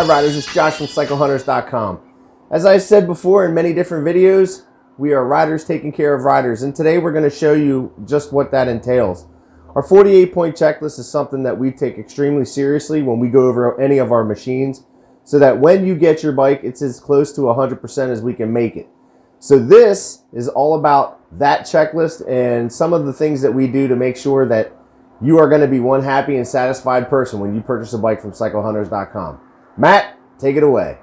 Hi riders, it's Josh from Cyclehunters.com. As I said before in many different videos, we are riders taking care of riders, and today we're going to show you just what that entails. Our 48-point checklist is something that we take extremely seriously when we go over any of our machines, so that when you get your bike, it's as close to 100% as we can make it. So this is all about that checklist and some of the things that we do to make sure that you are going to be one happy and satisfied person when you purchase a bike from Cyclehunters.com. Matt, take it away.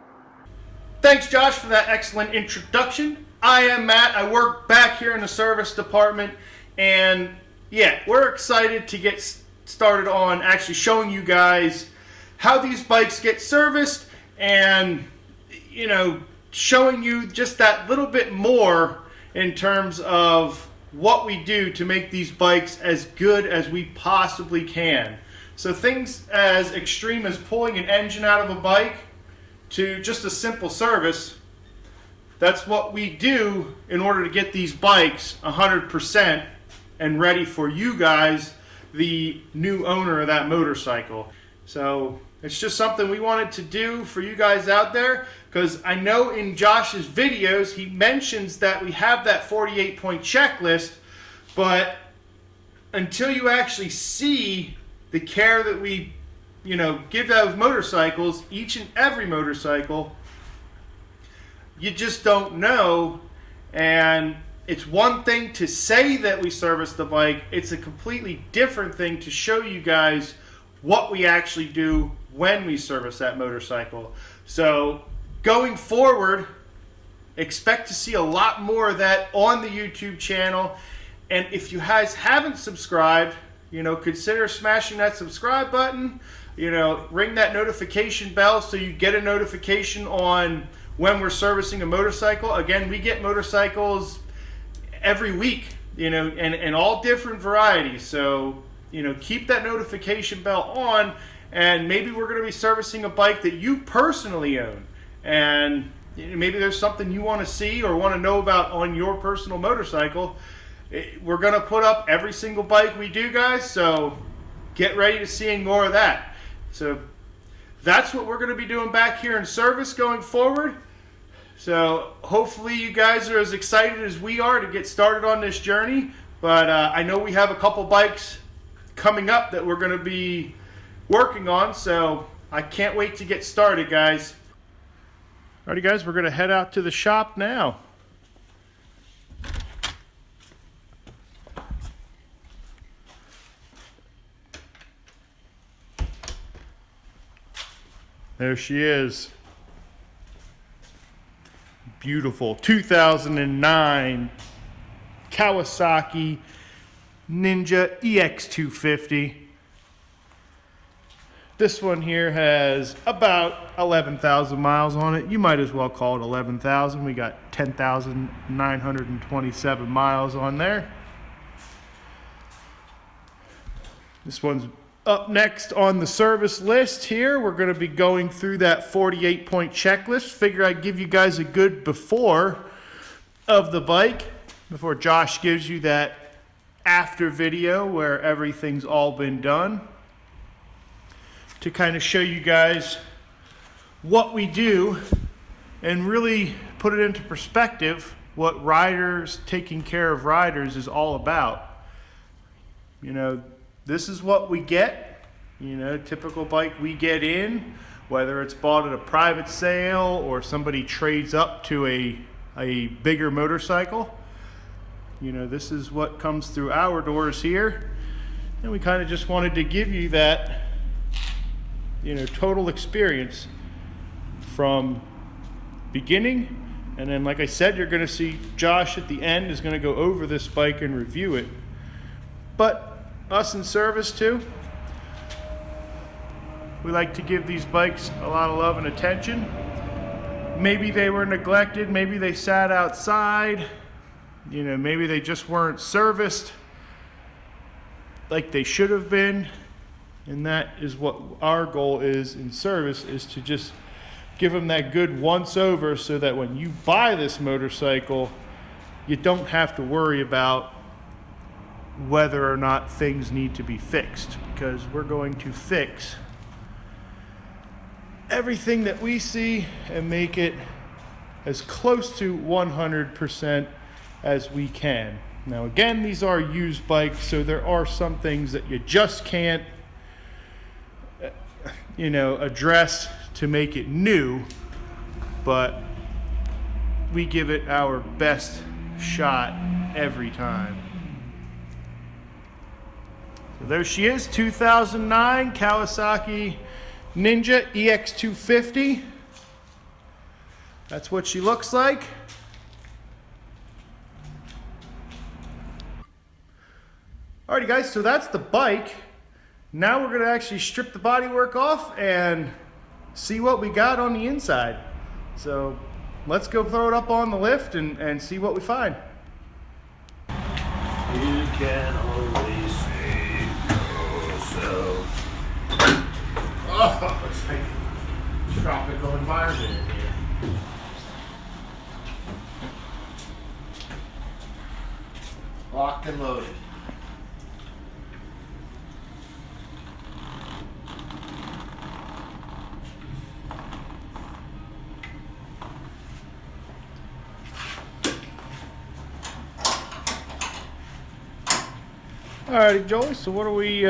Thanks, Josh, for that excellent introduction. I am Matt. I work back here in the service department, and yeah, we're excited to get started on actually showing you guys how these bikes get serviced and, you know, showing you just that little bit more in terms of what we do to make these bikes as good as we possibly can. So things as extreme as pulling an engine out of a bike to just a simple service, that's what we do in order to get these bikes 100% and ready for you guys, the new owner of that motorcycle. So it's just something we wanted to do for you guys out there, because I know in Josh's videos he mentions that we have that 48-point checklist, but until you actually see the care that we, you know, give those motorcycles, each and every motorcycle, you just don't know. And it's one thing to say that we service the bike, it's a completely different thing to show you guys what we actually do when we service that motorcycle. So going forward, expect to see a lot more of that on the YouTube channel. And if you guys haven't subscribed, you know, consider smashing that subscribe button. You know, ring that notification bell so you get a notification on when we're servicing a motorcycle. Again, we get motorcycles every week, you know, and all different varieties. So, you know, keep that notification bell on, and maybe we're going to be servicing a bike that you personally own. And maybe there's something you want to see or want to know about on your personal motorcycle. We're going to put up every single bike we do, guys, so get ready to seeing more of that. So that's what we're going to be doing back here in service going forward. So hopefully you guys are as excited as we are to get started on this journey. But I know we have a couple bikes coming up that we're going to be working on, so I can't wait to get started, guys. Alrighty, guys, we're going to head out to the shop now. There she is. Beautiful 2009 Kawasaki Ninja EX250. This one here has about 11,000 miles on it. You might as well call it 11,000. We got 10,927 miles on there. This one's up next on the service list here. We're going to be going through that 48-point checklist. Figure I'd give you guys a good before of the bike, before Josh gives you that after video where everything's all been done, to kind of show you guys what we do and really put it into perspective what riders taking care of riders is all about. You know, this is what we get, you know, typical bike we get in, whether it's bought at a private sale or somebody trades up to a bigger motorcycle. You know, this is what comes through our doors here. And we kind of just wanted to give you that, you know, total experience from beginning. And then, like I said, you're going to see Josh at the end is going to go over this bike and review it. But us in service too, we like to give these bikes a lot of love and attention. Maybe they were neglected, maybe they sat outside, you know, maybe they just weren't serviced like they should have been. And that is what our goal is in service, is to just give them that good once over, so that when you buy this motorcycle, you don't have to worry about whether or not things need to be fixed, because we're going to fix everything that we see and make it as close to 100% as we can. Now again, these are used bikes, so there are some things that you just can't address to make it new, but we give it our best shot every time. So there she is, 2009 Kawasaki Ninja EX250. That's what she looks like. Alrighty guys, so that's the bike. Now we're gonna actually strip the bodywork off and see what we got on the inside. So let's go throw it up on the lift and see what we find. You can always say so. Oh, it's like a tropical environment in here. Locked and loaded. Alrighty, Joey. So what are we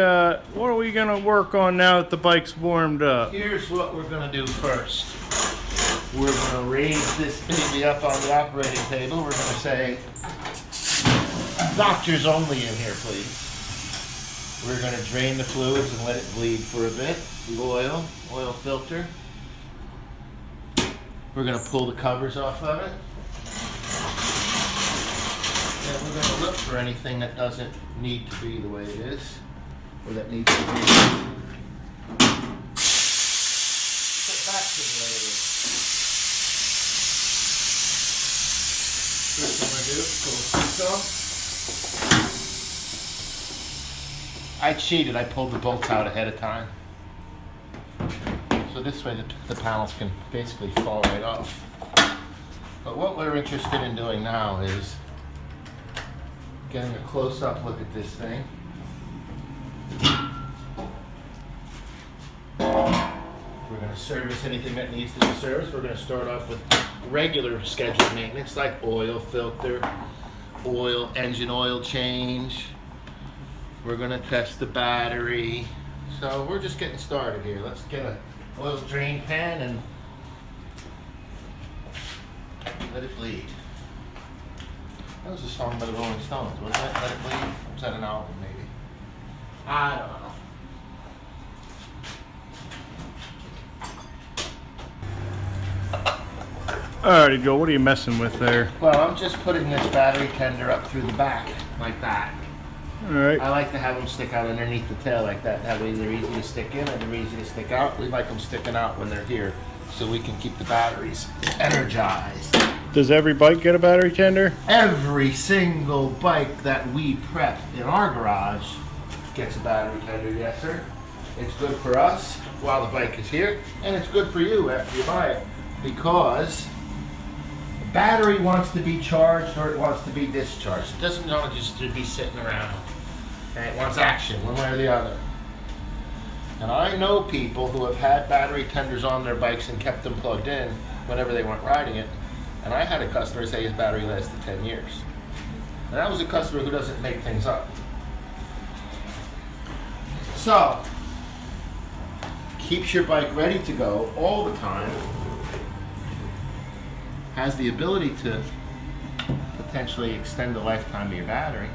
gonna work on now that the bike's warmed up? Here's what we're gonna do first. We're gonna raise this baby up on the operating table. We're gonna say, doctors only in here, please. We're gonna drain the fluids and let it bleed for a bit. The oil filter. We're gonna pull the covers off of it. And we're going to look for anything that doesn't need to be the way it is, or that needs to be put back to the way it is. First thing I do is pull the seats off. I cheated. I pulled the bolts out ahead of time. So this way the panels can basically fall right off. But what we're interested in doing now is getting a close-up look at this thing. We're going to service anything that needs to be serviced. We're going to start off with regular scheduled maintenance like oil filter, engine oil change. We're going to test the battery. So we're just getting started here. Let's get an oil drain pan and let it bleed. That was a song by the Rolling Stones, wasn't it? Let It Bleed? Was that an album, maybe? I don't know. Alrighty, Joe, what are you messing with there? Well, I'm just putting this battery tender up through the back, like that. Alright. I like to have them stick out underneath the tail like that. That way they're easy to stick in and they're easy to stick out. We like them sticking out when they're here, so we can keep the batteries energized. Does every bike get a battery tender? Every single bike that we prep in our garage gets a battery tender, yes sir. It's good for us while the bike is here, and it's good for you after you buy it, because the battery wants to be charged or it wants to be discharged. It doesn't want to just be sitting around. And it wants action one way or the other. And I know people who have had battery tenders on their bikes and kept them plugged in whenever they weren't riding it. And I had a customer say his battery lasted 10 years. And that was a customer who doesn't make things up. So, keeps your bike ready to go all the time. Has the ability to potentially extend the lifetime of your battery.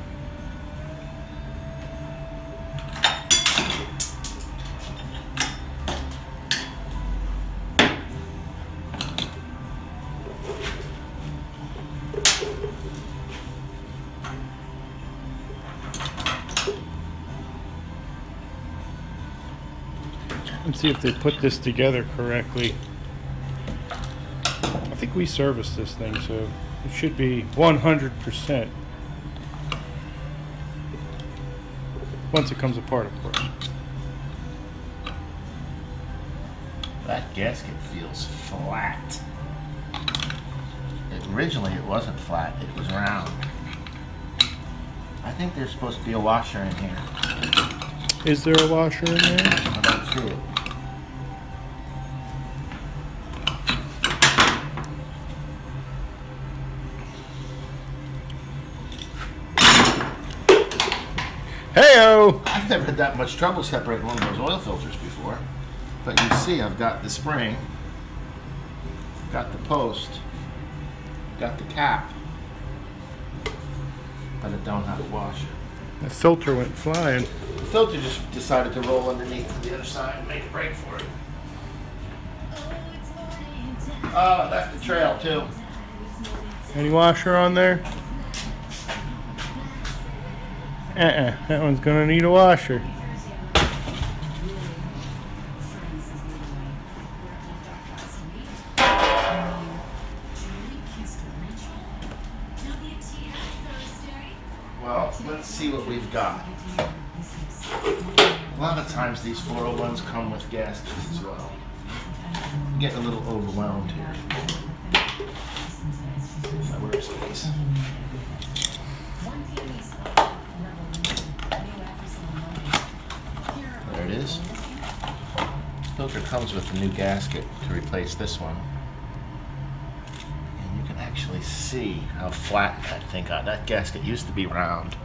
Let's see if they put this together correctly. I think we serviced this thing, so it should be 100% once it comes apart, of course. That gasket feels flat. Originally it wasn't flat, it was round. I think there's supposed to be a washer in here. Is there a washer in there? I don't see it. Hey-o! I've never had that much trouble separating one of those oil filters before. But you see, I've got the spring, got the post, got the cap, but I don't have a washer. The filter went flying. The filter just decided to roll underneath to the other side and make a break for it. Oh, it left the trail too. Any washer on there? That one's gonna need a washer. Well, let's see what we've got. A lot of times these 401s come with gaskets as well. I'm getting a little overwhelmed here. My workspace. There it is. This filter comes with a new gasket to replace this one. And you can actually see how flat that thing got. That gasket used to be round,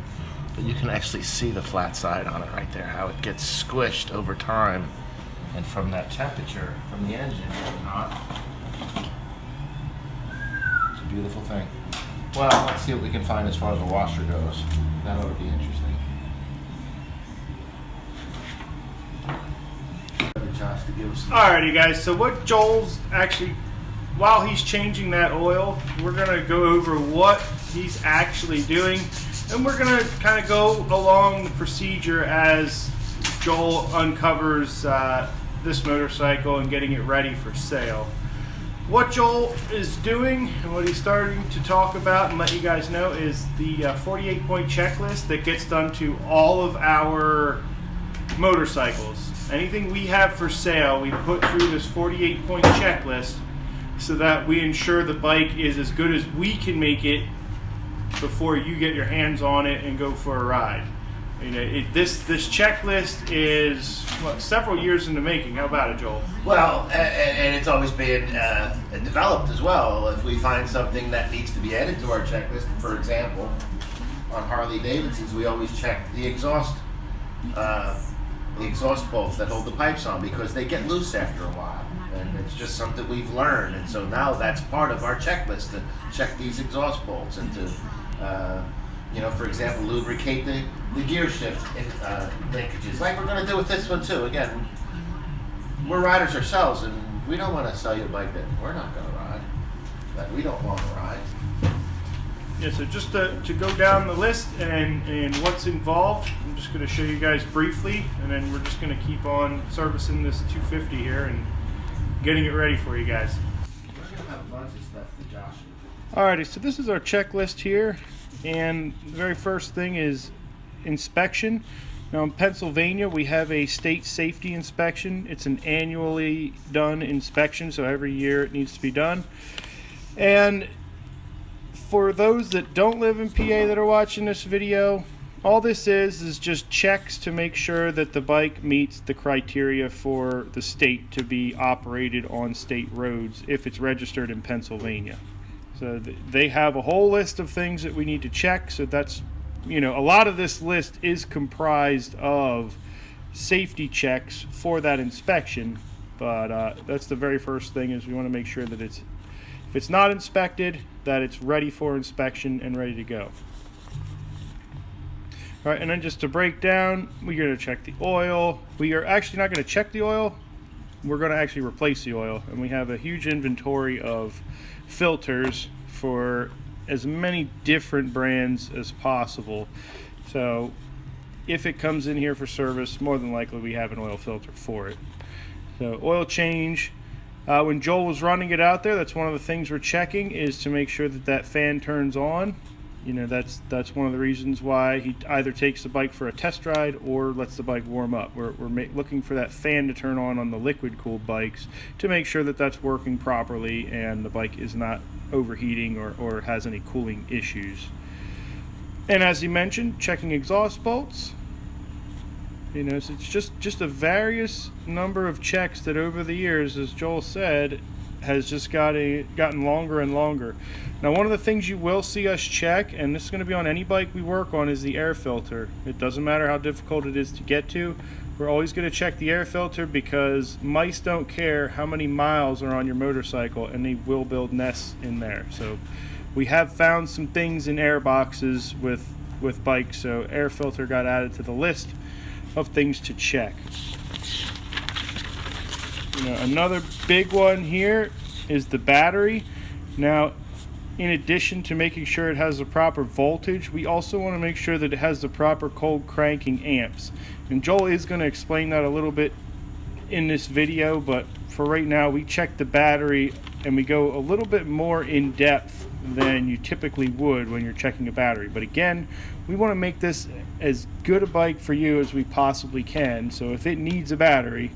but you can actually see the flat side on it right there, how it gets squished over time. And from that temperature, from the engine and whatnot, it's a beautiful thing. Well, let's see what we can find as far as a washer goes. That ought to be interesting. Josh, to give us some. Alrighty guys, so what Joel's actually, while he's changing that oil, we're gonna go over what he's actually doing, and we're gonna kind of go along the procedure as Joel uncovers this motorcycle and getting it ready for sale. What Joel is doing and what he's starting to talk about and let you guys know is the 48-point checklist that gets done to all of our motorcycles. Anything we have for sale, we put through this 48-point checklist so that we ensure the bike is as good as we can make it before you get your hands on it and go for a ride. You know, this checklist is several years in the making. How about it, Joel? Well, and it's always been developed as well. If we find something that needs to be added to our checklist, for example, on Harley Davidsons, we always check the exhaust bolts that hold the pipes on, because they get loose after a while, and it's just something we've learned. And so now that's part of our checklist, to check these exhaust bolts and to for example, lubricate the gear shift linkages, like we're going to do with this one too. Again, we're riders ourselves, and we don't want to sell you a bike that we're not going to ride, that we don't want to ride. Yeah, so just to go down the list and what's involved, I'm just going to show you guys briefly, and then we're just going to keep on servicing this 250 here and getting it ready for you guys. We're going to have a bunch of stuff for Josh. Alrighty, so this is our checklist here. And the very first thing is inspection. Now in Pennsylvania, we have a state safety inspection. It's an annually done inspection, so every year it needs to be done. And for those that don't live in PA that are watching this video, all this is just checks to make sure that the bike meets the criteria for the state to be operated on state roads if it's registered in Pennsylvania. So they have a whole list of things that we need to check. So that's, a lot of this list is comprised of safety checks for that inspection. But that's the very first thing, is we want to make sure that if it's not inspected, that it's ready for inspection and ready to go. All right, and then just to break down, we're going to check the oil. We are actually not going to check the oil. We're going to actually replace the oil. And we have a huge inventory of filters for as many different brands as possible. So if it comes in here for service, more than likely we have an oil filter for it. So oil change. When Joel was running it out there, that's one of the things we're checking, is to make sure that that fan turns on. That's one of the reasons why he either takes the bike for a test ride or lets the bike warm up. We're looking for that fan to turn on the liquid cooled bikes to make sure that that's working properly and the bike is not overheating or has any cooling issues. And as he mentioned, checking exhaust bolts. So it's just a various number of checks that over the years, as Joel said, has just gotten longer and longer. Now, one of the things you will see us check, and this is going to be on any bike we work on, is the air filter. It doesn't matter how difficult it is to get to. We're always going to check the air filter because mice don't care how many miles are on your motorcycle, and they will build nests in there. So we have found some things in air boxes with bikes, so air filter got added to the list of things to check. Another big one here is the battery. Now, in addition to making sure it has the proper voltage, we also want to make sure that it has the proper cold cranking amps. And Joel is going to explain that a little bit in this video, but for right now, we check the battery and we go a little bit more in depth than you typically would when you're checking a battery. But again, we want to make this as good a bike for you as we possibly can. So if it needs a battery,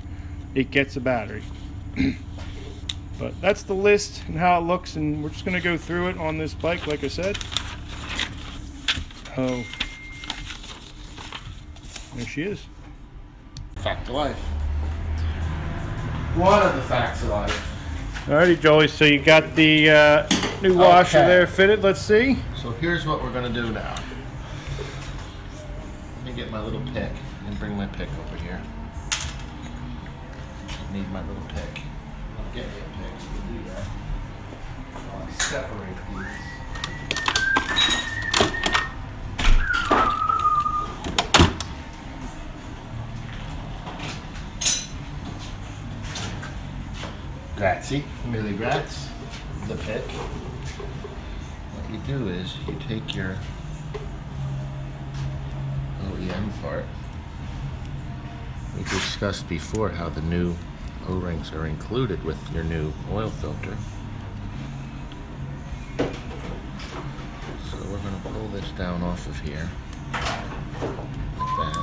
it gets a battery. But that's the list and how it looks, and we're just going to go through it on this bike, like I said. Oh, there she is. Fact of life. One of the facts of life. Alrighty, Joey, so you got the new washer there fitted. Let's see. So here's what we're going to do now. Let me get my little pick and bring my pick over here. I need my little pick. I'll get me a pick so we'll do that. I'll separate these. Grazie, really grats, the pick. What you do is you take your OEM part. We discussed before how the new O-rings are included with your new oil filter. So we're going to pull this down off of here, like that.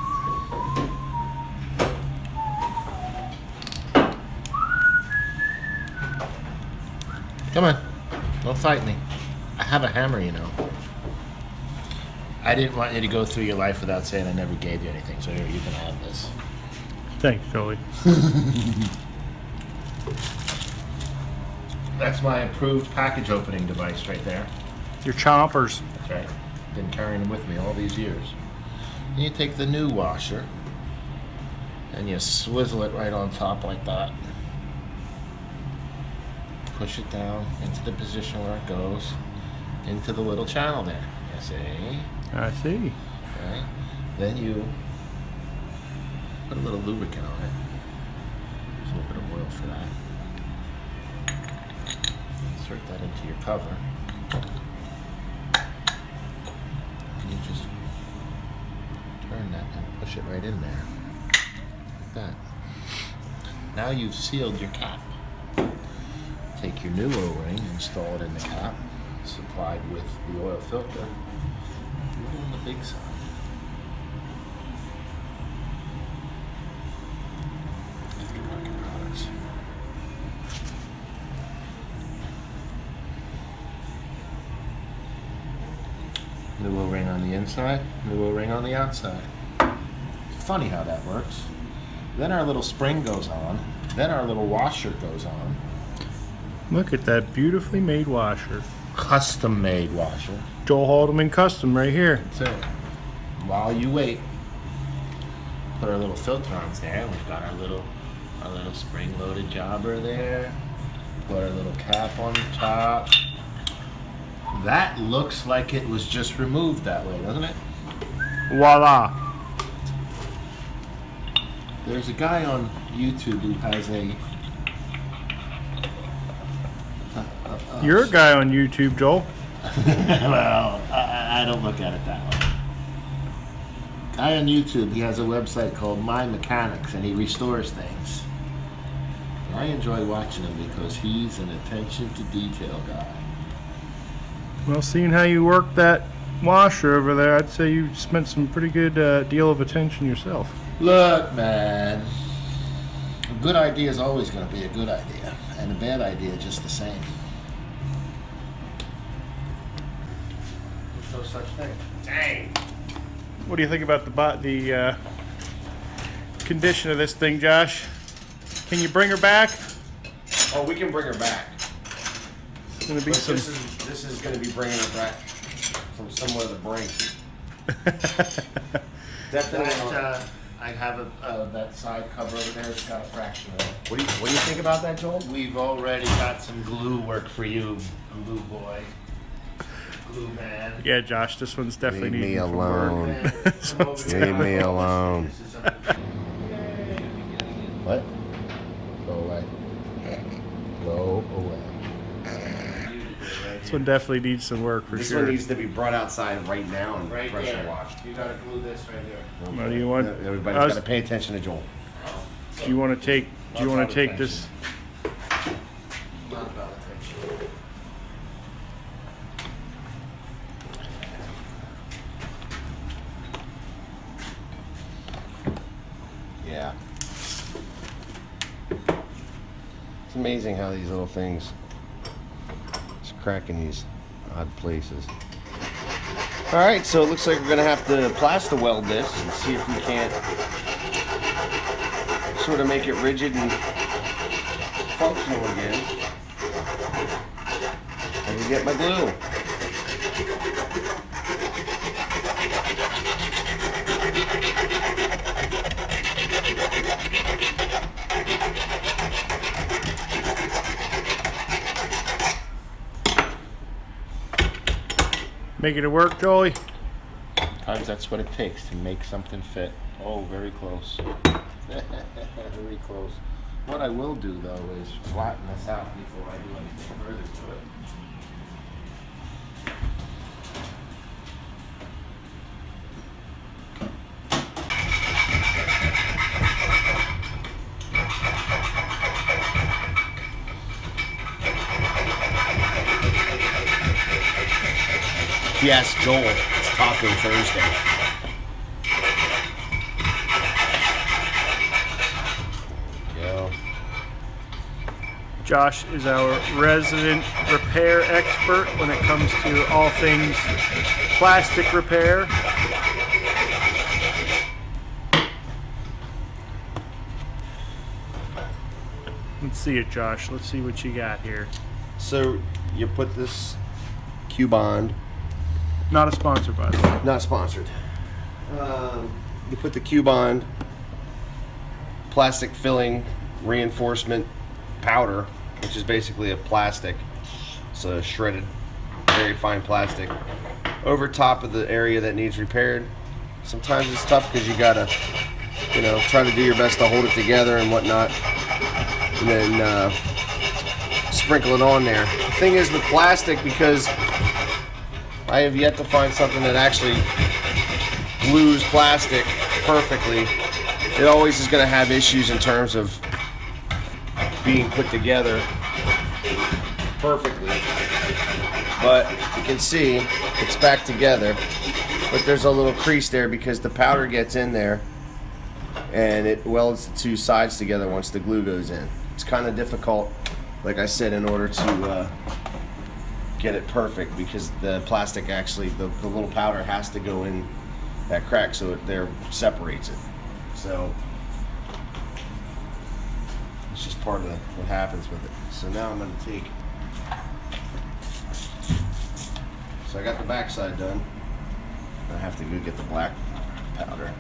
Come on, don't fight me. I have a hammer, you know. I didn't want you to go through your life without saying I never gave you anything, so here, you can have this. Thanks, Joey. That's my approved package opening device right there. Your chompers. That's right. Been carrying them with me all these years. And you take the new washer and you swizzle it right on top like that. Push it down into the position where it goes, into the little channel there. You see? I see. Okay. Then you put a little lubricant on it. There's a little bit of oil for that. Insert that into your cover. And you just turn that and push it right in there. Like that. Now you've sealed your cap. Take your new O-ring, install it in the cap, supplied with the oil filter. Do it on the big side. Aftermarket products. New O-ring on the inside, new O-ring on the outside. It's funny how that works. Then our little spring goes on, then our little washer goes on. Look at that beautifully made washer. Custom made washer. Joel Haldeman Custom right here. That's it. While you wait, put our little filter on there. We've got our little spring loaded jobber there. Put our little cap on the top. That looks like it was just removed that way, doesn't it? Voila. There's a guy on YouTube who has a You're a guy on YouTube, Joel. well, I don't look at it that way. Guy on YouTube, he has a website called My Mechanics, and he restores things. And I enjoy watching him because he's an attention to detail guy. Well, seeing how you work that washer over there, I'd say you spent some pretty good deal of attention yourself. Look, man, a good idea is always going to be a good idea, and a bad idea just the same. There's no such thing. Dang. What do you think about the condition of this thing, Josh? Can you bring her back? Oh, we can bring her back. going to be some. This is going to be bringing it back from somewhere to the brink. Definitely. I have that side cover over there. It's got a fraction of it. What do you think about that, Joel? We've already got some glue work for you, glue boy, glue man. Yeah, Josh, this one's definitely Leave me needing some alone. work. Leave me alone. What? Go away. Go away. This one definitely needs some work for This sure. one needs to be brought outside right now and Right pressure there. washed. You gotta glue this right there. What do you want? Everybody's I was- got to pay attention to Joel. Do you want to take? Do you want to take this? Not about attention. Yeah. It's amazing how these little things just crack in these odd places. All right, so it looks like we're gonna have to plaster weld this and see if we can't sort of make it rigid and functional again. Let me get my glue. Making it work, Joey? Sometimes that's what it takes to make something fit. Oh, very close. Very close. What I will do, though, is flatten this out before I do anything further to it. Yes, Joel. It's Taco Thursday. Go. Josh is our resident repair expert when it comes to all things plastic repair. Let's see it, Josh. Let's see what you got here. So you put this Q-bond. Not a sponsor, by the way. Not sponsored. You put the Q-bond plastic filling reinforcement powder, which is basically a plastic, so shredded, very fine plastic, over top of the area that needs repaired. Sometimes it's tough because you gotta, try to do your best to hold it together and whatnot, and then sprinkle it on there. The thing is with plastic, because I have yet to find something that actually glues plastic perfectly, it always is going to have issues in terms of being put together perfectly. But you can see it's back together, but there's a little crease there because the powder gets in there and it welds the two sides together once the glue goes in. It's kind of difficult, like I said, in order to get it perfect, because the plastic actually, the little powder has to go in that crack so it there separates it. So it's just part of what happens with it. So now I'm going to take, so I got the back side done. I have to go get the black powder.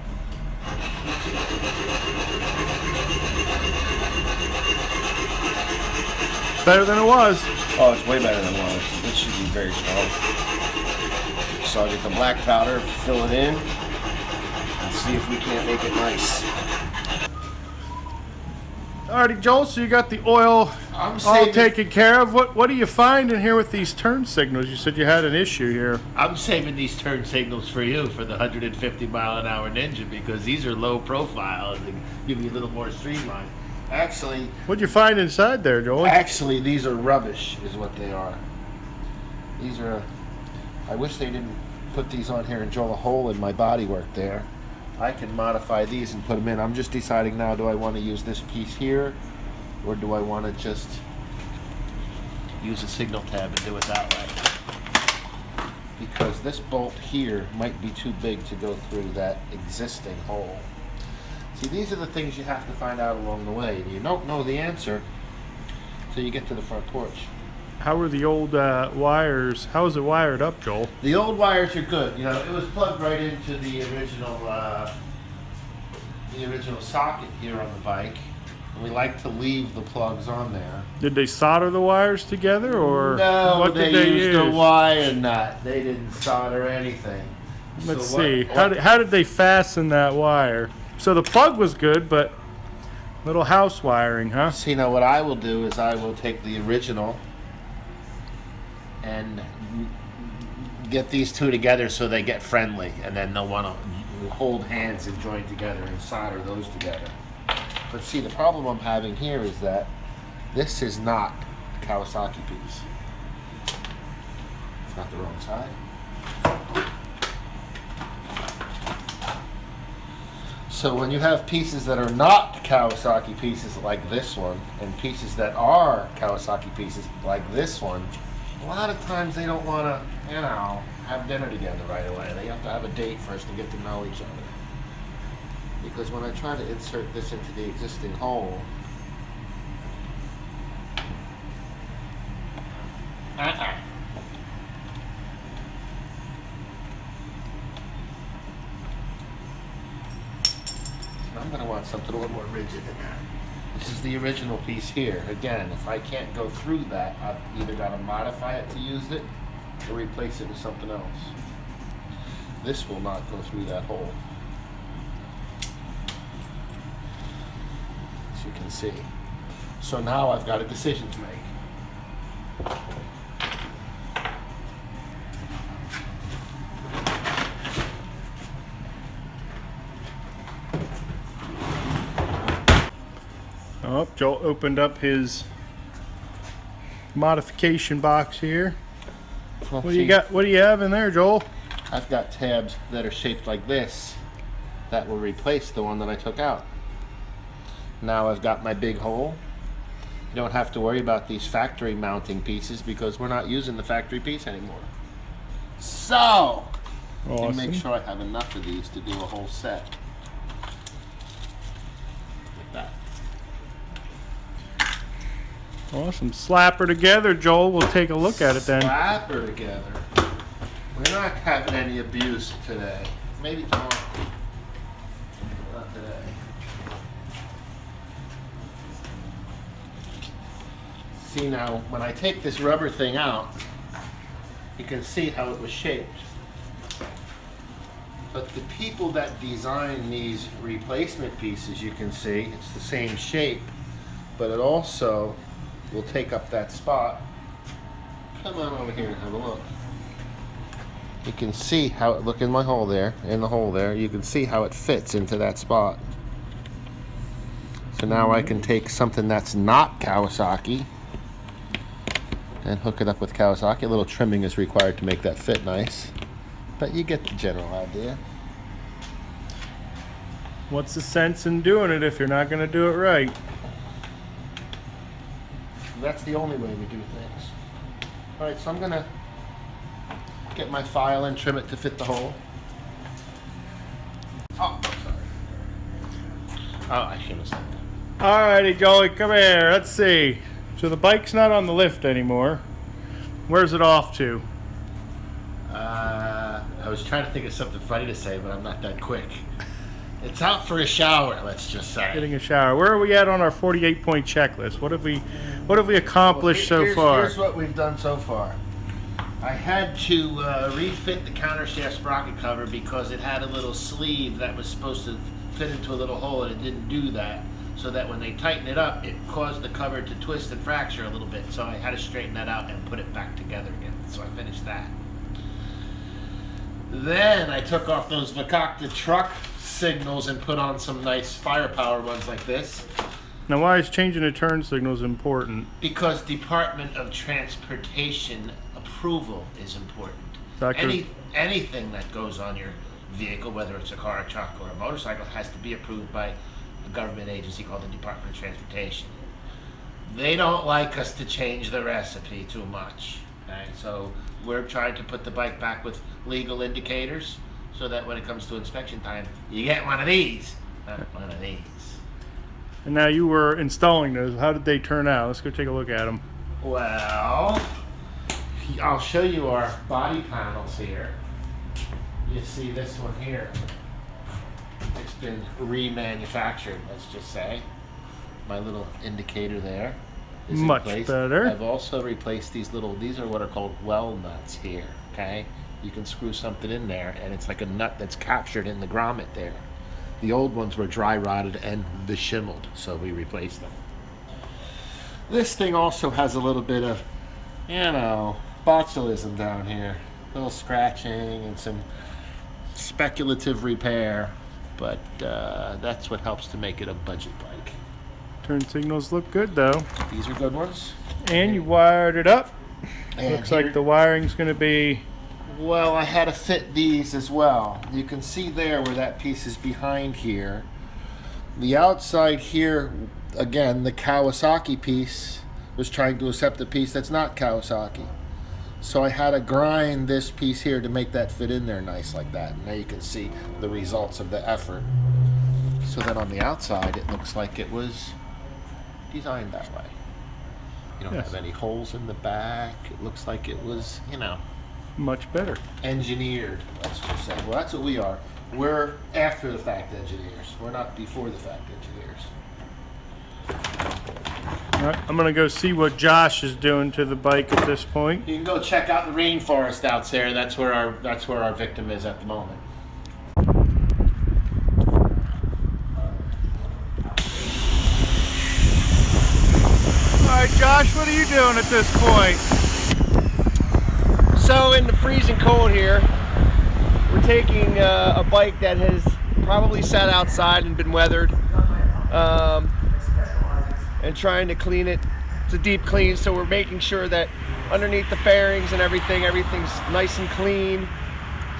Better than it was. Oh, it's way better than it was. This should be very strong. So I'll get the black powder, fill it in, and see if we can't make it nice. Alrighty, Joel, so you got the oil all taken care of. What do you find in here with these turn signals? You said you had an issue here. I'm saving these turn signals for you for the 150-mile-an-hour Ninja, because these are low profile and they give you a little more streamline. Actually, What'd you find inside there, Joel? these are rubbish, is what they are. These are. I wish they didn't put these on here and drill a hole in my bodywork there. I can modify these and put them in. I'm just deciding now, do I want to use this piece here, or do I want to just use a signal tab and do it that way? Because this bolt here might be too big to go through that existing hole. See, these are the things you have to find out along the way. You don't know the answer until you get to the front porch. How were the old wires? How was it wired up, Joel? The old wires are good. You know, it was plugged right into the original socket here on the bike. And we like to leave the plugs on there. Did they solder the wires together, or no? what They did they used use? a wire nut. They didn't solder anything. Let's So see. How did they fasten that wire? So the plug was good, but little house wiring, huh? See, now what I will do is I will take the original and get these two together so they get friendly, and then they'll want to hold hands and join together and solder those together. But see, the problem I'm having here is that this is not a Kawasaki piece. It's not the wrong side. So when you have pieces that are not Kawasaki pieces like this one, and pieces that are Kawasaki pieces like this one, a lot of times they don't want to, you know, have dinner together right away. They have to have a date first to get to know each other. Because when I try to insert this into the existing hole, I'm going to want something a little more rigid than that. This is the original piece here. Again, if I can't go through that, I've either got to modify it to use it or replace it with something else. This will not go through that hole, as you can see. So now I've got a decision to make. Oh, Joel opened up his modification box here. Well, What do you got? What do you have in there, Joel? I've got tabs that are shaped like this that will replace the one that I took out. Now I've got my big hole. You don't have to worry about these factory mounting pieces because we're not using the factory piece anymore. So, Awesome. to make sure I have enough of these to do a whole set. Like that. Awesome. Slap her together, Joel. We'll take a look at it then. Slap her together. We're not having any abuse today. Maybe tomorrow. Not today. See now, when I take this rubber thing out, you can see how it was shaped. But the people that design these replacement pieces, you can see, it's the same shape, but it also will take up that spot. Come on over here and have a look. You can see how it, look in my hole there, in the hole there, you can see how it fits into that spot. So now I can take something that's not Kawasaki and hook it up with Kawasaki. A little trimming is required to make that fit nice, but you get the general idea. What's the sense in doing it if you're not going to do it right? That's the only way we do things. All right, so I'm gonna get my file and trim it to fit the hole. Oh, I'm sorry. Oh, I shouldn't have said that. Alrighty, Joey, come here. Let's see. So the bike's not on the lift anymore. Where's it off to? I was trying to think of something funny to say, but I'm not that quick. It's out for a shower, let's just say. Getting a shower. Where are we at on our 48-point checklist? What have we accomplished so far? Here's what we've done so far. I had to refit the countershaft sprocket cover because it had a little sleeve that was supposed to fit into a little hole, and it didn't do that. So that when they tightened it up, it caused the cover to twist and fracture a little bit. So I had to straighten that out and put it back together again. So I finished that. Then I took off those Vakakta truck signals and put on some nice firepower ones like this. Now, why is changing the turn signals important? Because Department of Transportation approval is important. Anything that goes on your vehicle, whether it's a car, a truck, or a motorcycle, has to be approved by a government agency called the Department of Transportation. They don't like us to change the recipe too much. Okay? So we're trying to put the bike back with legal indicators so that when it comes to inspection time, you get one of these, not one of these. And now you were installing those. How did they turn out? Let's go take a look at them. Well, I'll show you our body panels here. You see this one here. It's been remanufactured, let's just say. My little indicator there is Much in place. better. I've also replaced these are what are called well nuts here, okay? You can screw something in there and it's like a nut that's captured in the grommet there. The old ones were dry rotted and beshimmeled, so we replaced them. This thing also has a little bit of, botulism down here. A little scratching and some speculative repair, but that's what helps to make it a budget bike. Turn signals look good though. These are good ones. And you wired it up. And Looks like the wiring's going to be... Well, I had to fit these as well. You can see there where that piece is behind here. The outside here, again, the Kawasaki piece was trying to accept a piece that's not Kawasaki. So I had to grind this piece here to make that fit in there nice like that. And now you can see the results of the effort. So then on the outside, it looks like it was designed that way. You don't have any holes in the back. It looks like it was, much better. engineered, let's just say. Well, that's what we are. We're after the fact engineers. We're not before the fact engineers. All right, I'm going to go see what Josh is doing to the bike at this point. You can go check out the rainforest out there. That's where our victim is at the moment. All right, Josh, what are you doing at this point? So in the freezing cold here, we're taking a bike that has probably sat outside and been weathered, and trying to clean it. It's a deep clean, so we're making sure that underneath the fairings and everything's nice and clean,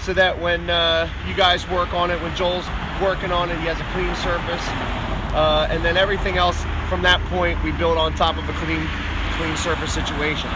so that when you guys work on it, when Joel's working on it, he has a clean surface, and then everything else from that point we build on top of a clean surface situation.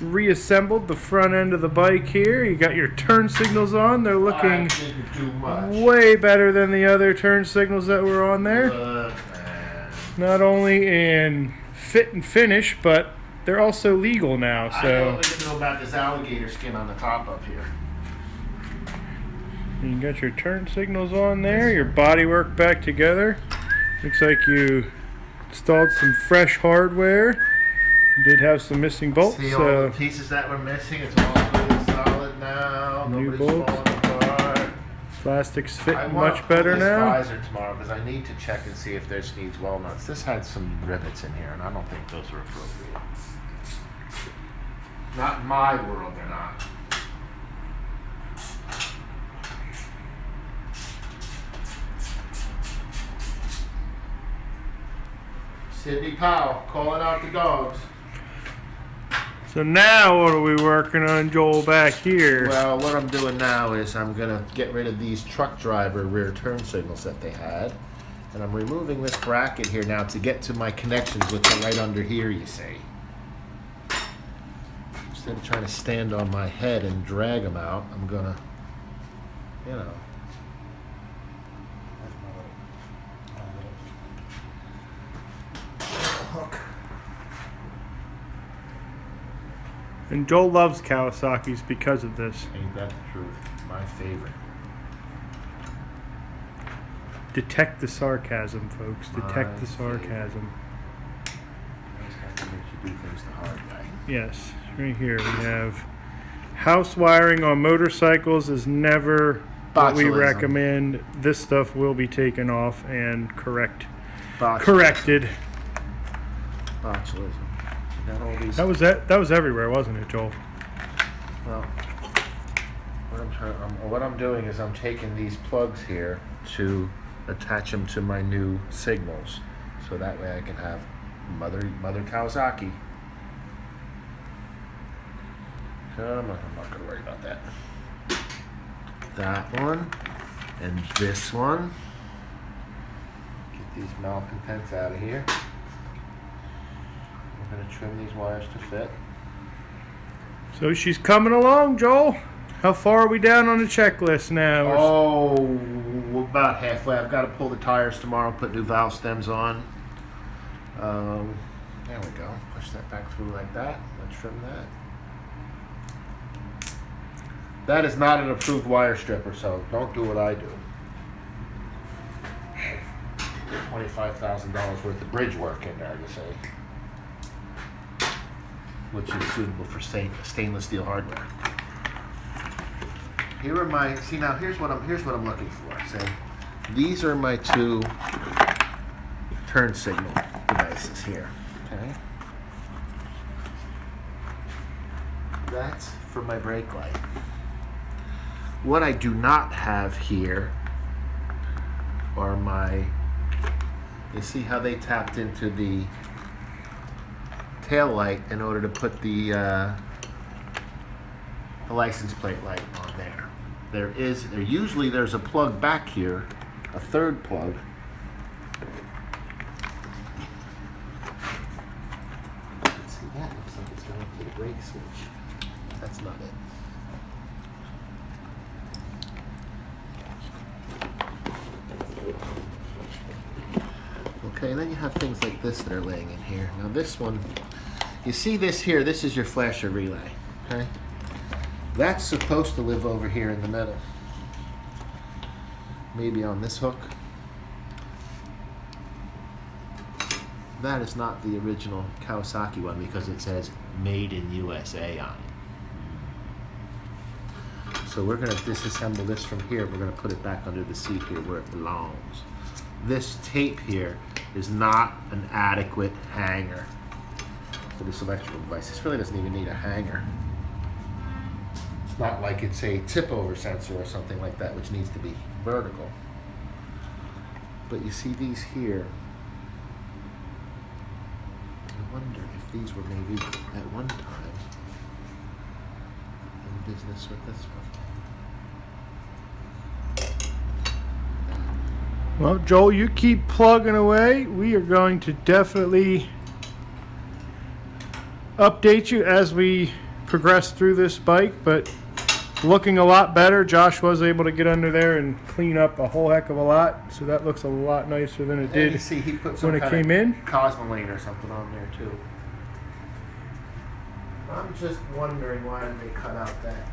Reassembled the front end of the bike here. You got your turn signals on. They're looking way better than the other turn signals that were on there. Not only in fit and finish, but they're also legal now. So I don't even know about this alligator skin on the top up here. You got your turn signals on there. Your bodywork back together. Looks like you installed some fresh hardware. You did have some missing bolts. See all the pieces that were missing. It's all good and solid now. New Nobody's bolts. falling apart. Plastics I fitting want much better this now. visor tomorrow because I need to check and see if this needs well nuts. This had some rivets in here, and I don't think those are appropriate. Not in my world, they're not. Sydney Powell calling out the dogs. So now what are we working on, Joel, back here? Well, what I'm doing now is I'm going to get rid of these truck driver rear turn signals that they had. And I'm removing this bracket here now to get to my connections, which are right under here, you see. Instead of trying to stand on my head and drag them out, I'm going to, you know. Hook. And Joel loves Kawasaki's because of this. Ain't that the truth? My favorite. Detect the sarcasm, folks. Detect the sarcasm. That makes you do things the hard way. Yes, right here we have house wiring on motorcycles is never what we Botulism. recommend. This stuff will be taken off and corrected. Botulism. Got all these. That was everywhere, wasn't it, Joel? Well, what I'm doing is I'm taking these plugs here to attach them to my new signals, so that way I can have Mother Kawasaki. I'm not gonna worry about that. That one and this one. Get these malcontents out of here. We're gonna trim these wires to fit. So she's coming along, Joel. How far are we down on the checklist now? Oh, we're about halfway. I've got to pull the tires tomorrow and put new valve stems on. There we go. Push that back through like that. Let's trim that. That is not an approved wire stripper, so don't do what I do. $25,000 worth of bridge work in there, you see, which is suitable for stainless steel hardware. Here are my, see now here's what I'm looking for. So these are my two turn signal devices here. Okay. That's for my brake light. What I do not have here are my, you see how they tapped into the tail light in order to put the license plate light on there. Usually there's a plug back here, a third plug. See, that looks like it's going to the brake switch. That's not it. Okay, and then you have things like this that are laying in here. Now this one, you see this here, this is your flasher relay, okay? That's supposed to live over here in the middle. Maybe on this hook. That is not the original Kawasaki one because it says made in USA on it. So we're going to disassemble this from here. We're going to put it back under the seat here where it belongs. This tape here is not an adequate hanger for this electrical device. This really doesn't even need a hanger. Not like it's a tip over sensor or something like that, which needs to be vertical. But you see these here. I wonder if these were maybe at one time in business with this one. Well, Joel, you keep plugging away. We are going to definitely update you as we progress through this bike, but looking a lot better. Josh was able to get under there and clean up a whole heck of a lot, so that looks a lot nicer than it did you see he put some when it kind came of in. Cosmoline or something on there too. I'm just wondering why did they cut out that.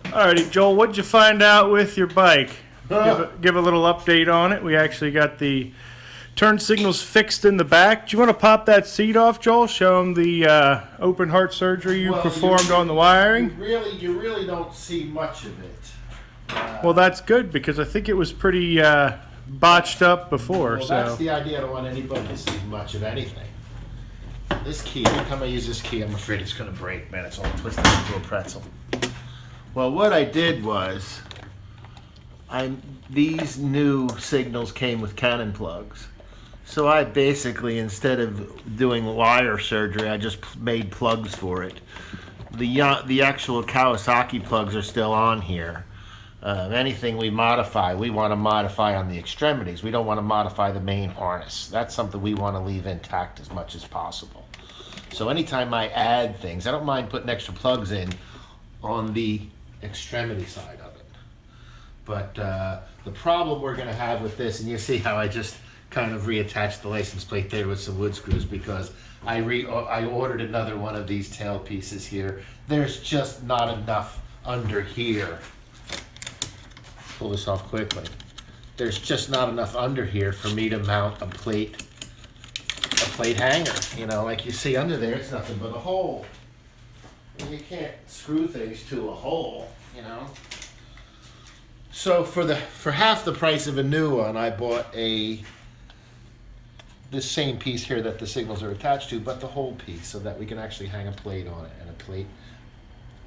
Alrighty, Joel, what'd you find out with your bike? Give a little update on it. We actually got the turn signals fixed in the back. Do you want to pop that seat off, Joel? Show them the open heart surgery you performed on the wiring. You really don't see much of it. Well, that's good because I think it was pretty botched up before. Well, so that's the idea. I don't want anybody to see much of anything. This key, every time I use this key, I'm afraid it's going to break, man. It's all twisted into a pretzel. Well, what I did was these new signals came with Canon plugs. So I basically, instead of doing wire surgery, I just made plugs for it. The actual Kawasaki plugs are still on here. Anything we modify, we want to modify on the extremities. We don't want to modify the main harness. That's something we want to leave intact as much as possible. So anytime I add things, I don't mind putting extra plugs in on the extremity side of it. But the problem we're going to have with this, and you see how I just kind of reattached the license plate there with some wood screws, because I ordered another one of these tail pieces here. There's just not enough under here. Pull this off quickly. There's just not enough under here for me to mount a plate hanger. You know, like you see under there, it's nothing but a hole. And you can't screw things to a hole, you know. So for half the price of a new one, I bought this same piece here that the signals are attached to, but the whole piece, so that we can actually hang a plate on it. And a plate,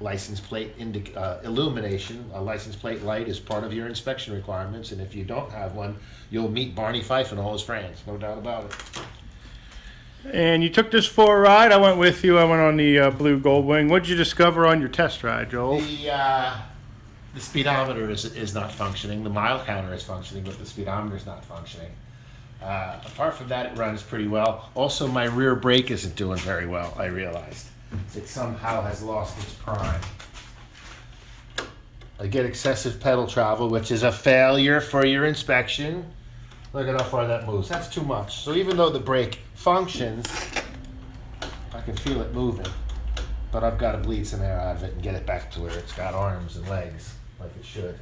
license plate illumination, a license plate light is part of your inspection requirements, and if you don't have one, you'll meet Barney Fife and all his friends, no doubt about it. And you took this for a ride. I went with you. I went on the Blue Goldwing. What did you discover on your test ride, Joel? The speedometer is not functioning. The mile counter is functioning, but the speedometer is not functioning. Apart from that, it runs pretty well. Also, my rear brake isn't doing very well, I realized. It somehow has lost its prime. I get excessive pedal travel, which is a failure for your inspection. Look at how far that moves. That's too much. So even though the brake functions, I can feel it moving. But I've got to bleed some air out of it and get it back to where it's got arms and legs, like it should.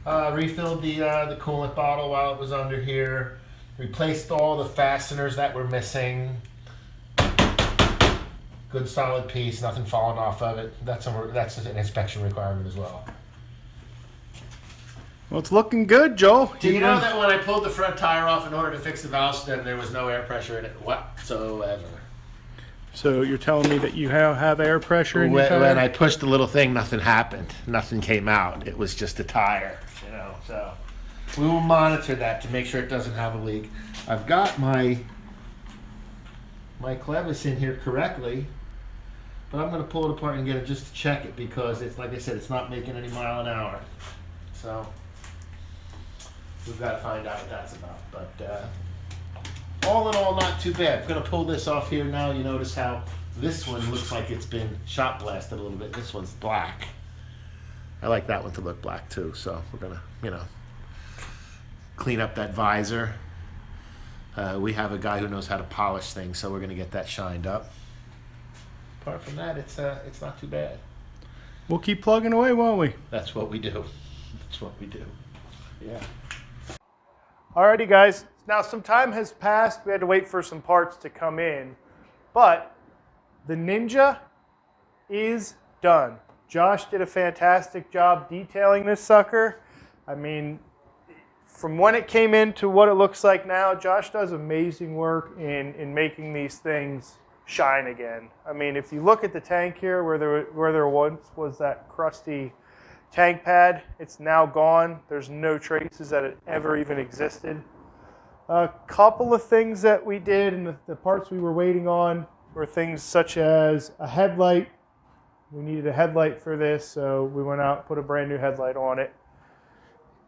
Refilled the coolant bottle while it was under here. Replaced all the fasteners that were missing. Good solid piece, nothing falling off of it. That's an inspection requirement as well. Well, it's looking good, Joel. Do you know that when I pulled the front tire off in order to fix the valve stem, there was no air pressure in it whatsoever? So you're telling me that you have air pressure in your tire? When I pushed the little thing, nothing happened. Nothing came out. It was just a tire, you know. So we will monitor that to make sure it doesn't have a leak. I've got my clevis in here correctly, but I'm going to pull it apart and get it just to check it, because it's, like I said, it's not making any mile an hour. So we've got to find out what that's about. But all in all, not too bad. I'm going to pull this off here now. You notice how this one looks like it's been shot blasted a little bit. This one's black. I like that one to look black too. So we're going to, you know, clean up that visor. We have a guy who knows how to polish things, so we're going to get that shined up. Apart from that, it's not too bad. We'll keep plugging away, won't we? That's what we do. That's what we do. Yeah. Alrighty, guys. Now, some time has passed. We had to wait for some parts to come in, but the Ninja is done. Josh did a fantastic job detailing this sucker. I mean, from when it came in to what it looks like now, Josh does amazing work in making these things shine again. I mean, if you look at the tank here, where there once was that crusty tank pad, it's now gone. There's no traces that it ever even existed. A couple of things that we did, and the parts we were waiting on were things such as a headlight. We needed a headlight for this, so we went out and put a brand new headlight on it.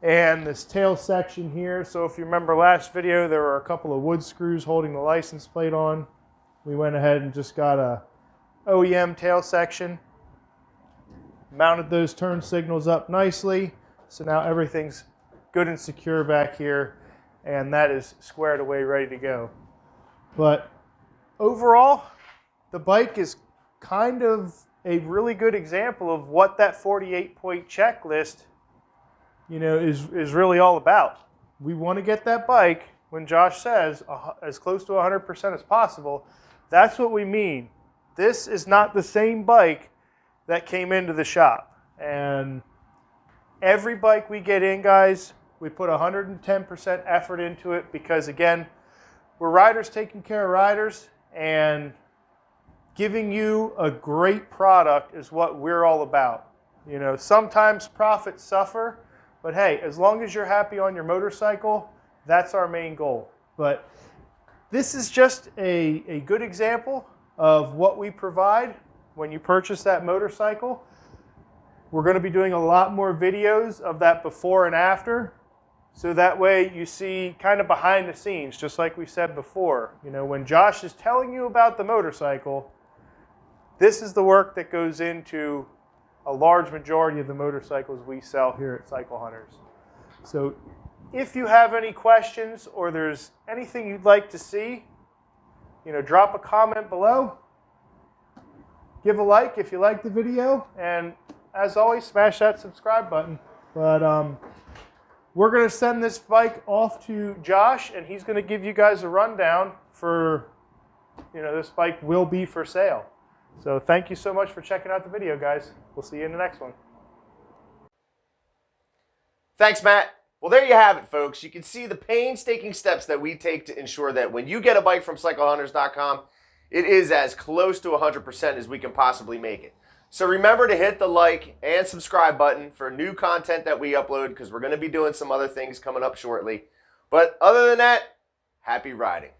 And this tail section here, so if you remember last video, there were a couple of wood screws holding the license plate on. We went ahead and just got a OEM tail section, mounted those turn signals up nicely, so now everything's good and secure back here, and that is squared away, ready to go. But overall, the bike is kind of a really good example of what that 48-point checklist, you know, is really all about. We want to get that bike, when Josh says, as close to 100% as possible. That's what we mean. This is not the same bike that came into the shop. And every bike we get in, guys, we put 110% effort into it, because, again, we're riders taking care of riders, and giving you a great product is what we're all about. You know, sometimes profits suffer, But hey, as long as you're happy on your motorcycle, that's our main goal. But this is just a good example of what we provide when you purchase that motorcycle. We're going to be doing a lot more videos of that before and after, so that way you see kind of behind the scenes, just like we said before. You know, when Josh is telling you about the motorcycle, this is the work that goes into a large majority of the motorcycles we sell here at Cyclehunters. So if you have any questions or there's anything you'd like to see, you know, drop a comment below. Give a like if you like the video, and as always, smash that subscribe button. But we're going to send this bike off to Josh, and he's going to give you guys a rundown for, you know, this bike will be for sale. So thank you so much for checking out the video, guys. We'll see you in the next one. Thanks, Matt. Well, there you have it, folks. You can see the painstaking steps that we take to ensure that when you get a bike from Cyclehunters.com, it is as close to 100% as we can possibly make it. So remember to hit the like and subscribe button for new content that we upload, because we're going to be doing some other things coming up shortly. But other than that, happy riding.